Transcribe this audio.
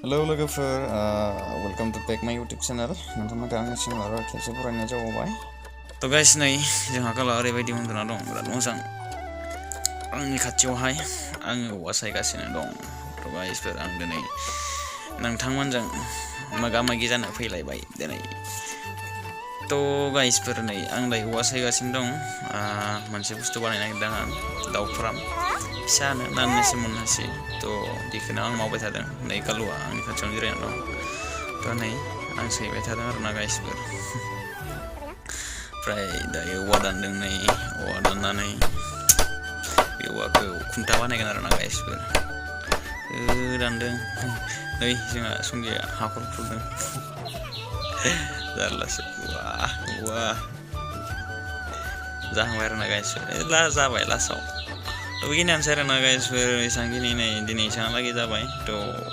Hello लोगोफोर welcome to back my YouTube channel नोंथांमोनखौ आंनि चेनेलाव खेबसे फरायनाय जाबाय तो गाइस नै जोंहा काला ओरैबायदि उन्दुना दं बिराद मोजां आंनि खाथियावहाय आङो औवा सायगासिनो दं तो गाइसफोर आं दिनै नोंथांमोनजों मोगा-मोगि जानो फैलायबाय दिनै तो गाइसफोर नै आं दायो औवा सायगासिनो दं मोनसे बुस्थु बानायनो नागिरदों आं दाउ फ्राम फिसानो नाननोसो मोननोसै तो बेखौनो आं मावबाय थादों नै कालुआ आंनि खाथियावनो जिरायना दं तो नै आं सैबाय थादों आरोना गाइसफोर ओमफ्राय दायो औवा दानदों नै औवा दाननानै बे औवाखौ खुन्था बानायगोन आरोना गाइसफोर दानदों नै जोंहा संगिया हाखर खुरदों जारलासो वाह जाहांबाय आरोना गाइसफोर जाबाय लास्टआव तो बेखिनियानोसै आरोना गाइसफोर एसांखिनि नै दिनै एसांहालागै जाबाय तो